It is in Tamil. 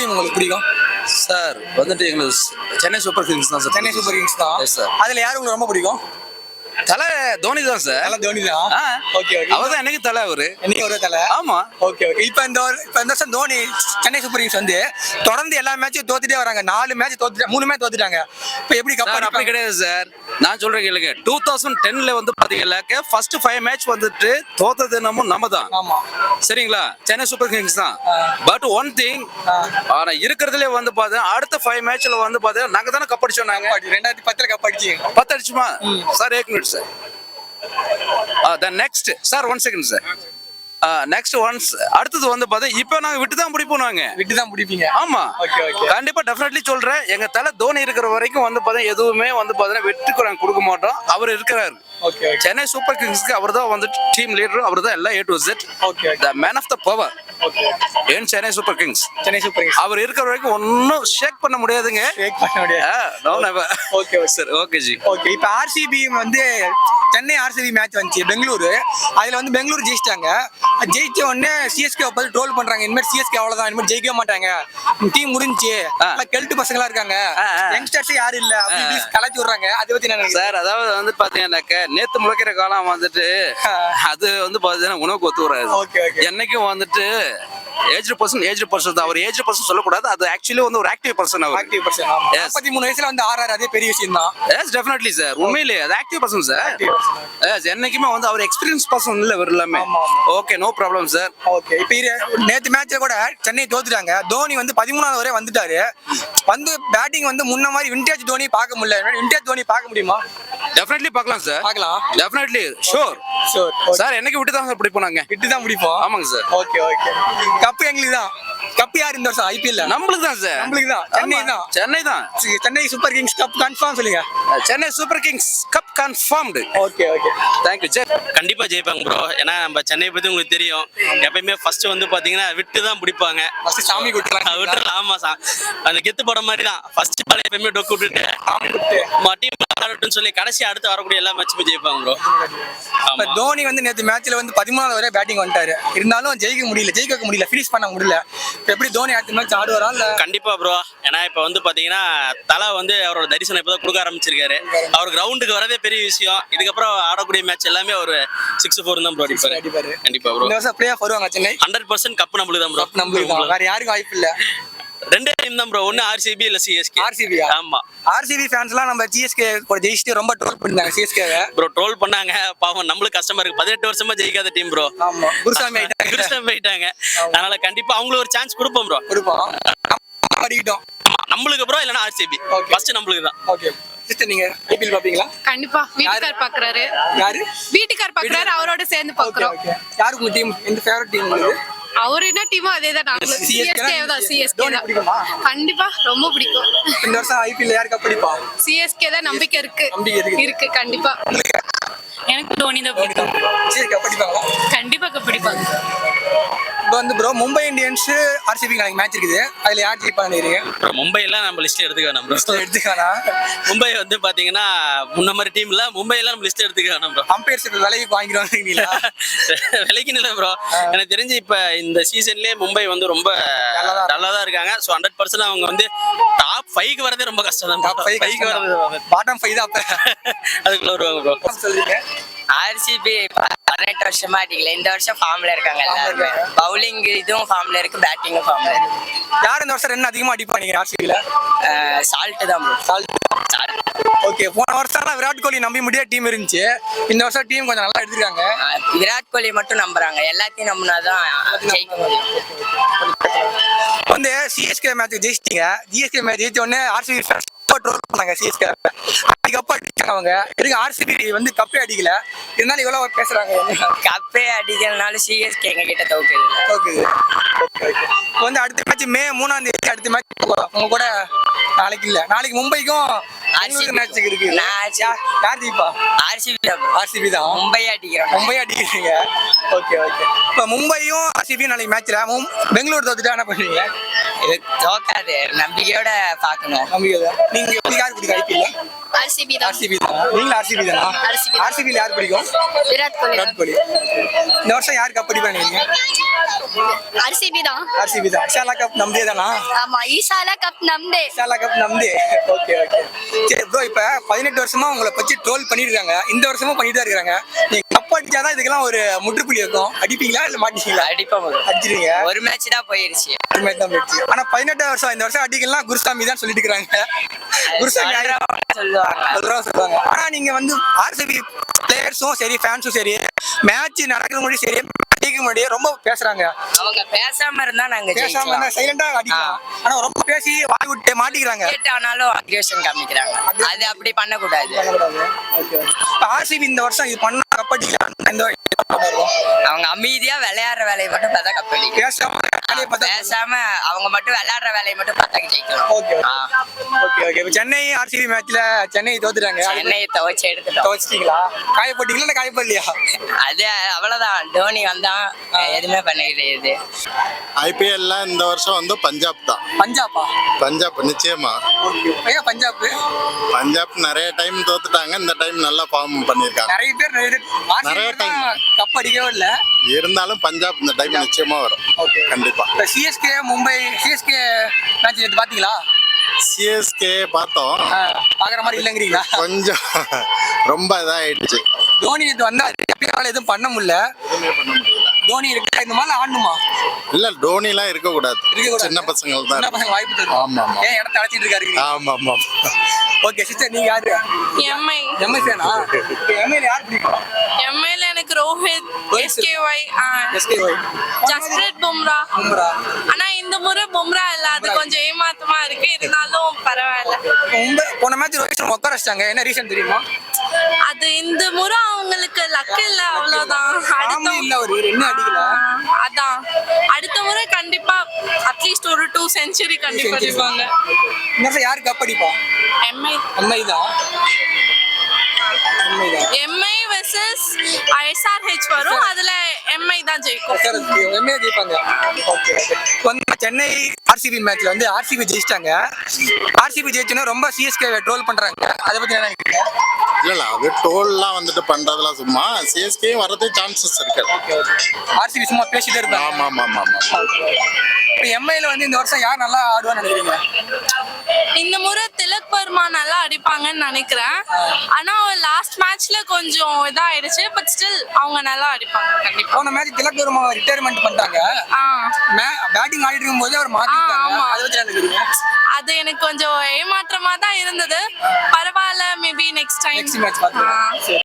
டீம் உங்களுக்கு பிடிக்கும்? சார் வந்துட்டு எங்களுக்கு சென்னை சூப்பர் கிங்ஸ் தான் சார். சென்னை சூப்பர் கிங்ஸ் தான். Yes sir. அதுல யாரு உங்களுக்கு ரொம்ப பிடிக்கும்? தலை தோனி தான் சார். தலை தோனி தான். Okay okay. அவர் தான் எனக்கு தலை அவரு. என்னைக்கு ஒரு தலை? ஆமா. Okay okay. இப்போ இந்த வருஷம் தோனி சென்னை சூப்பர் கிங்ஸ் வந்து தொடர்ந்து எல்லா மேட்சும் தோத்துட்டே வராங்க. 4 மேட்ச் தோத்துட்டாங்க, 3 மேட்ச் தோத்துட்டாங்க. இப்போ எப்படி கப் அப்படி கிடையாது சார். நான் சொல்றேன் கேளுங்க. 2010ல வந்து பாத்தீங்கன்னாக்க ஃபர்ஸ்ட் 5 மேட்ச் வந்துட்டு தோத்தது நம்ம தான். ஆமா. சரிங்களா? சென்னை சூப்பர் கிங்ஸ் தான். பட் ஒன் திங், ஆனா இருக்கிறதுலே வந்து பாத்தா அடுத்த 5 மேட்ச்ல வந்து பாத்தா நாங்க தானே கப் அடிச்சோம். நாங்க 2010ல கப் அடிச்சீங்க. 10 அடிச்சுமா sir? 1 minute sir. Then next sir 1 second sir. Next once அடுத்தது வந்து பாத்தா இப்போ நாங்க விட்டு தான் பிடிப்போம். நாங்க விட்டு தான் பிடிப்பீங்க? ஆமா. Okay okay. கண்டிப்பா டெஃபினெட்லி சொல்றேன். எங்க தலை தோனி இருக்கிற வரைக்கும் வந்து பாத்தா எதுவுமே வந்து பாத்தா விட்டுக்கு நாங்க கொடுக்க மாட்டோம். அவர் இருக்கிறாரு. ஓகே. சென்னை சூப்பர் கிங்ஸ்க்கு அவர் தான் வந்து டீம் லீடர். அவர் தான் எல்லாம் A to Z. Okay. The man of the power. Okay. ஏன் Chennai super kings. Chennai super kings அவர் இருக்கிற வரைக்கும் ஒன்னும் ஷேக் பண்ண முடியாதுங்க. ஷேக் பண்ண முடியாது. No never. Okay sir. Okay ji. Okay. இப்போ ஆர்சிபி வந்து சென்னை ஆர்சிபி மேட்ச் வந்துச்சு பெங்களூரு. அதுல வந்து பெங்களூர் ஜெயிச்சிட்டாங்க. ஜெயிச்ச உடனே சிஎஸ்கே பார்த்து ட்ரோல் பண்றாங்க. இனிமேல் சிஎஸ்கே அவ்வளவுதான், இனிமேல் ஜெயிக்கவே மாட்டாங்க, டீம் முடிஞ்சுச்சு, கெல்ட்டு பசங்களா இருக்காங்க, யங்ஸ்டர்ஸ் யாரும் இல்ல அப்படி கலாச்சி விடுறாங்க. அதை பத்தி என்ன சார்? அதாவது வந்து பாத்தீங்கன்னாக்க நேத்து முளைக்கிற காலம் வந்துட்டு அது வந்து பாத்தீங்கன்னா உணவுக்கு ஒத்து வராது. Okay okay. என்னைக்கும் வந்துட்டு ஏஜ்டு பர்சன் தான். அவர் ஏஜ்டு பர்சன் சொல்லக்கூடாது. அது ஆக்சுவலி வந்து ஒரு ஆக்டிவ் பர்சன். அவர் ஆக்டிவ் பர்சன். 43 வயசுல வந்து ஆர்ஆர் அதே பெரிய விஷயம் தான். Yes definitely sir. உண்மையிலேயே அது ஆக்டிவ் பர்சன் சார். எஸ் என்னைக்குமே வந்து அவர் எக்ஸ்பீரியன்ஸ் பர்சன் இல்ல இவர் எல்லாமே. Okay no problem sir. Okay. இப்போ நேத்து மேட்ச்ல கூட சென்னை தோத்துட்டாங்க. தோனி வந்து 13வது வரை வந்துட்டாரு. வந்து பேட்டிங் வந்து முன்ன மாதிரி விண்டேஜ் தோனி பார்க்க முடியல. விண்டேஜ் தோனி பார்க்க முடியுமா? டெஃபினெட்லி பார்க்கலாம் சார். பார்க்கலாம். Definitely sure sir. என்னைக்கு விட்டு தான் சார் பிடிப்போம். நாங்க விட்டு தான் பிடிப்போம். ஆமாங்க சார். Okay okay. கப் எங்களுக்கு தான். கப் யார் இந்த வருஷம் ஐபிஎல்ல? நம்மளுக்கு தான் சார். நம்மளுக்கு தான். சென்னை தான். சென்னை தான். Chennai super kings cup confirm சொல்லுங்க. Chennai super kings cup confirmed. Okay okay. Thank you sir. கண்டிப்பா ஜெயிப்பாங்க ப்ரோ. ஏன்னா நம்ம சென்னை பத்தி உங்களுக்கு தெரியும். எப்பயுமே ஃபர்ஸ்ட் வந்து பாத்தீங்கன்னா விட்டு தான் பிடிப்பாங்க. ஃபர்ஸ்ட் சாமி விட்டுறலாம். விட்டுறலாம். ஆமா சார். அந்த கெத்து படம் மாதிரி தான். ஃபர்ஸ்ட் பால் எப்பயுமே டொக்கு விட்டுட்டு சாமி விட்டு டீம் ஆடட்டும்னு சொல்லி கடைசி அடுத்து வரக்கூடிய எல்லா மேட்சுமே ஜெயிப்பாங்க ப்ரோ. இப்ப தோனி வந்து நேத்து மேட்ச்ல வந்து 13வது வரை பேட்டிங் வந்துட்டாரு. இருந்தாலும் ஜெயிக்க முடியல, ஃபினிஷ் பண்ண முடியல. இப்ப எப்படி தோனி அடுத்த மேட்ச் ஆடுவாரா இல்ல? கண்டிப்பா ப்ரோ. ஏன்னா இப்ப வந்து பாத்தீங்கன்னா தலை வந்து அவரோட தரிசனம் இப்பதான் கொடுக்க ஆரம்பிச்சிருக்காரு. அவர் கிரவுண்டுக்கு வரதே பெரிய விஷயம். இதுக்கப்புறம் ஆடக்கூடிய மேட்ச் எல்லாமே ஒரு 6-4 தான் ப்ரோ அடிப்பாரு. கண்டிப்பா ப்ரோ. இந்த வருஷம் பிளே ஆஃப் வருவாங்க சென்னை. 100% கப் நம்மளுக்கு தான் ப்ரோ. நம்மளுக்கு தான். வேற யாருக்கும் வாய்ப்பு இல்ல. ரெண்டே டீம் தான் ப்ரோ. ஒன்னு ஆர்சிபி இல்ல சிஎஸ்கே. ஆர்சிபி. ஆமா. ஆர்சிபி ஃபேன்ஸ்லாம் நம்ம சிஎஸ்கே கூட ஜெயிச்சிட்டு ரொம்ப ட்ரோல் பண்ணாங்க சிஎஸ்கேவை. ப்ரோ ட்ரோல் பண்ணாங்க. பாவம் நம்மளுக்கு கஷ்டமா இருக்கு. 18 வருஷமா ஜெயிக்காத டீம் ப்ரோ. ஆமா. குருசாமி ஆயிட்டாங்க. அதனால கண்டிப்பா அவங்களுக்கு ஒரு சான்ஸ் கொடுப்போம் ப்ரோ. கொடுப்போம். அடிக்கிட்டோம். நம்மளுக்கு ப்ரோ இல்லனா ஆர்சிபி. ஃபர்ஸ்ட் நம்மளுக்கு தான். ஓகே. சிஸ்டர் நீங்க ஐபிஎல் பாப்பீங்களா? கண்டிப்பா. வீட்டுக்கார் பாக்குறாரு. யாரு? வீட்டுக்கார் பாக்குறாரு. அவரோட சேர்ந்து பாக்குறோம். யாருக்கு உங்க டீம்? எந்த ஃபேவரட் டீம் உங்களுக்கு? அவர் என்ன டீமோ அதேதான் நாங்களும். சிஎஸ்கே தான். சிஎஸ்கே தோனி தான். பிடிக்குமா? கண்டிப்பா ரொம்ப பிடிக்கும். இந்த வருஷம் ஐபிஎல் யார் கப் அடிப்பா? சிஎஸ்கே தான் நம்பிக்கை இருக்கு. இருக்கு கண்டிப்பா. எனக்கு தோனி தான் பிடிக்கும். சிஎஸ்கே கப் அடிப்பாங்களா? கண்டிப்பா கப் அடிப்பாங்க. இப்போ வந்து ப்ரோ மும்பை இந்தியன்ஸ் ஆர்சிபி நாளைக்கு மேட்ச் இருக்குது. அதுல யார் ஜெயிப்பான்னு நினைக்கிறீங்க? மும்பை எல்லாம் நம்ம லிஸ்ட் எடுத்துக்க வேணாம் ப்ரோ. எடுத்துக்கலாம். மும்பை வந்து பாத்தீங்கன்னா முன்ன மாதிரி டீம் இல்ல. மும்பை எல்லாம் நம்ம லிஸ்ட் எடுத்துக்க வேணாம் ப்ரோ. அம்பையர்ஸ் விலைக்கு வாங்கிடுவாங்க. விலைக்கு இல்ல ப்ரோ. எனக்கு தெரிஞ்சு இப்ப இந்த சீசன்லயே மும்பை வந்து ரொம்ப நல்லா தான் இருக்காங்க. ஸோ 100% அவங்க வந்து டாப் 5க்கு வரதே ரொம்ப கஷ்டம் தான். டாப் 5க்கு வரது பாட்டம் 5 தான். அப்ப அதுக்குள்ள வருவாங்க ப்ரோ. சொல்லுங்க. ஆர்சிபி 18 வருஷமா அடிக்கல. இந்த வருஷம் ஃபார்ம்ல இருக்காங்க. பவுலிங் இதுவும் ஃபார்ம்ல இருக்கு, பேட்டிங்கும் ஃபார்ம்ல இருக்கு. யார் இந்த வருஷம் ரன் அதிகமா அடிப்பாங்க ஆர்சிபில? சால்ட் தான் ப்ரோ. சால்ட். ஓகே. போன வருஷம் விராட் கோலி நம்பி முடியாத டீம் இருந்துச்சு. இந்த வருஷம் டீம் கொஞ்சம் நல்லா எடுத்துருக்காங்க. விராட் கோலி மட்டும் நம்புறாங்க. எல்லாத்தையும் நம்பினாதான் ஜெயிக்க முடியும். வந்து சிஎஸ்கே மேட்ச் ஜெயிச்சிட்டீங்க. சிஎஸ்கே மேட்ச் ஜெயிச்ச உடனே ஆர்சிபி ட்ரோல் பண்ணாங்க சிஎஸ்கே. கப் அடிச்சாங்க அவங்க. இருக்கு ஆர்சிபி வந்து கப்பே அடிக்கல. இருந்தாலும் இவ்வளவு பேசுறாங்க. கப்பே அடிக்கலனாலும் சிஎஸ்கே எங்க கிட்ட தோக்குது. இப்போ வந்து அடுத்த மேட்ச் மே 3ஆம் தேதி அடுத்த மேட்ச் உங்க கூட. நாளைக்கு இல்ல, நாளைக்கு மும்பைக்கும் மேட்ச் இருக்கு. யார் ஜெயிப்பா? ஆர்சிபி தான். மும்பை அடிக்கிறீங்க. Okay okay. இப்போ மும்பையும் ஆர்சிபியும் நாளைக்கு மேட்ச்ல பெங்களூர் தோத்துட்டா என்ன பண்ணுவீங்க? இது தோக்காது, நம்பிக்கையோட பார்க்கணும். நீங்க உங்களுக்கு யார் பிடிக்கும் ஐபிஎல்? ஆர்சிபி தான். ஆர்சிபி தான். நீங்களும் ஆர்சிபி தானா? RCB. ஆர்சிபில யார் பிடிக்கும்? விராட் கோலி விராட் கோலி. இந்த வருஷம் யார் கப் அடிப்பாங்க நீங்க? ஆர்சிபி தான். ஆர்சிபி தான். ஷாலா கப் நம்தே தானா? ஆமா, ஈசாலா கப் நம்தே. ஷாலா கப் நம்தே. Okay okay. சரி ப்ரோ, இப்ப 18 வருஷமா உங்களை பத்தி ட்ரோல் பண்ணிருக்காங்க. இந்த வருஷமும் பண்ணிட்டு தான் இருக்காங்க. நீங்க கப் அடிச்சாதான் இதுக்கெல்லாம் ஒரு முற்றுப்புள்ளி இருக்கும். அடிப்பீங்களா இல்ல மாட்டீங்களா? அடிப்போம். அடிச்சிருவீங்க. ஒரு மேட்ச் தான் போயிருச்சு. ஒரு மேட்ச் தான் போயிடுச்சு. ஆனா 18 வருஷம் இந்த வருஷம் அடிக்கலாம் குருசாமி தான் சொல்லிட்டு இருக்காங்க. குருசாமி சொல்லுவாங்க. சொல்றாங்க. ஆனா நீங்க வந்து ஆர்சிபி பிளேயர்ஸும் சரி ஃபேன்ஸும் சரி மேட்ச் நடக்கிற முன்னாடி சரி அடிக்க முன்னாடியே ரொம்ப பேசுறாங்க. அவங்க பேசாம இருந்தா நாங்க பேசாம ஜெயிக்கலாம். சைலண்டா அடிக்கலாம். ஆனா ரொம்ப பேசி வாய் விட்டு மாட்டிக்கிறாங்க. கேட் ஆனாலும் அக்ரேஷன் காமிக்கிறாங்க. அது அப்படி பண்ணக்கூடாது. ஆர்சிபி இந்த வருஷம் இது பண்ண கப்படிக்கலாம். இந்த அவங்க அமைதியா விளையாடுற வேலையை மட்டும் பார்த்தா கப்படி. பேசாம வேலையை பார்த்தா பேசாம அவங்க மட்டும் விளையாடுற வேலையை மட்டும் பார்த்தா ஜெயிக்கலாம். Okay okay okay. இப்போ சென்னை ஆர்சிபி மேட்ச்ல சென்னை தோத்துட்டாங்க. சென்னையை துவைச்சு எடுத்துட்டோம். துவச்சிட்டீங்களா? காயப்பட்டீங்களா இல்ல காயப்படலையா? அது அவ்வளவுதான். டோனி வந்தான் எதுவுமே பண்ண கிடையாது. ஐபிஎல்ல இந்த வருஷம் வந்து பஞ்சாப் தான். பஞ்சாபா? பஞ்சாப் நிச்சயமா. ஏன் பஞ்சாப்? பஞ்சாப் நிறைய டைம் தோத்துட்டாங்க, இந்த டைம் நல்லா ஃபார்ம் பண்ணிருக்காங்க. நிறைய பேர் நிறைய time. கப் அடிக்கவே இல்ல. இருந்தாலும் பஞ்சாப் இந்த டைம் நிச்சயமா வரும். ஓகே. கண்டிப்பா. இப்ப சிஎஸ்கே மும்பை சிஎஸ்கே மேட்ச் நேத்து பாத்தீங்களா? சிஎஸ்கே பார்த்தோம், பாக்குற மாதிரி இல்லங்கிறீங்களா? கொஞ்சம் ரொம்ப இதாயிடுச்சு. தோனி நேத்து வந்தா எப்பயாவது எதுவும் பண்ண முடியல. எதுவுமே பண்ண முடியல. தோனி இருக்கு இந்த மாதிரி ஆடணுமா? இல்ல டோனி எல்லாம் இருக்க கூடாது. இருக்கக்கூடாது. சின்ன பசங்கள் சின்ன தான். பசங்க வாய்ப்பு தரும். ஆமா ஆமா ஏன் இடத்த அழைச்சிட்டு இருக்காரு? ஆமா ஆமா. ஓகே சிஸ்டர், நீங்க யாரு? எம்ஐ எம்எஸ்ஏனா? எம்எல்ஏ யார் பிடிக்கும்? எம்ஐல எனக்கு ரோஹித், எஸ்கேஒய், எஸ்கேஒய், ஜஸ்பிரீத் பும்ரா. பும்ரா. ஆனா இந்த முறை பும்ரா இல்ல, அது கொஞ்சம் ஏமாத்தமா இருக்கு. இருந்தாலும் பரவாயில்ல. போன மேட்ச் ரோஹித் சர்மா உட்கார வச்சிட்டாங்க. என்ன ரீசன் தெரியுமா? அது இந்த முறை அவங்களுக்கு லக் இல்ல, அவ்வளவுதான். அடுத்த இல்ல ஒரு என்ன அடிக்கல. அதான் அடுத்த முறை கண்டிப்பா அட்லீஸ்ட் ஒரு 2 செஞ்சுரி கண்டிப்பா அடிப்பாங்க. இந்த வருஷம் யாரு கப் அடிப்பா? எம்ஐ எம்ஐ தான். எம்ஐ தான். எம்ஐ வெர்சஸ் எஸ்ஆர்ஹெச் வரும். அதுல எம்ஐ தான் ஜெயிக்கும். எம்ஏ ஜெயிப்பாங்க. ஓகே. வந்து சென்னை ஆர்சிபி மேட்ச்ல வந்து ஆர்சிபி ஜெயிச்சிட்டாங்க. ஆர்சிபி ஜெயிச்சோன்னா ரொம்ப சிஎஸ்கே ட்ரோல் பண்றாங்க. அதை பத்தி என்ன நினைக்கிறீங்க? இல்ல அது டோல்லாம் வந்துட்டு பண்றதெல்லாம் சும்மா. சிஎஸ்கே வரது சான்சஸ் இருக்கு. ஆர்சிபி சும்மா பேசிட்டே இருப்பாங்க. ஆமா ஆமா ஆமா ஆமா. இப்போ எம்ஐல வந்து இந்த வருஷம் யார் நல்லா ஆடுவான்னு நினைக்கிறீங்க? இந்த முறை திலக் வர்மா நல்லா அடிப்பாங்கன்னு நினைக்கிறேன். ஆனா லாஸ்ட் மேட்ச்ல கொஞ்சம் இதாயிடுச்சு. பட் ஸ்டில் அவங்க நல்லா அடிப்பாங்க கண்டிப்பா. போன மேட்ச் திலக் வர்மா ரிட்டையர்மெண்ட் பண்ணிட்டாங்க. பேட்டிங் ஆடிட்டு இருக்கும்போது அவர் மாத்திட்டாங்க. ஆமா. அதை பத்தி என்ன நினைக்கிறீங்க? அது எனக்கு கொஞ்சம் ஏமாற்றமா தான் இருந்தது. பரவாயில்ல, maybe next time. Next match பாத்துக்கலாம்.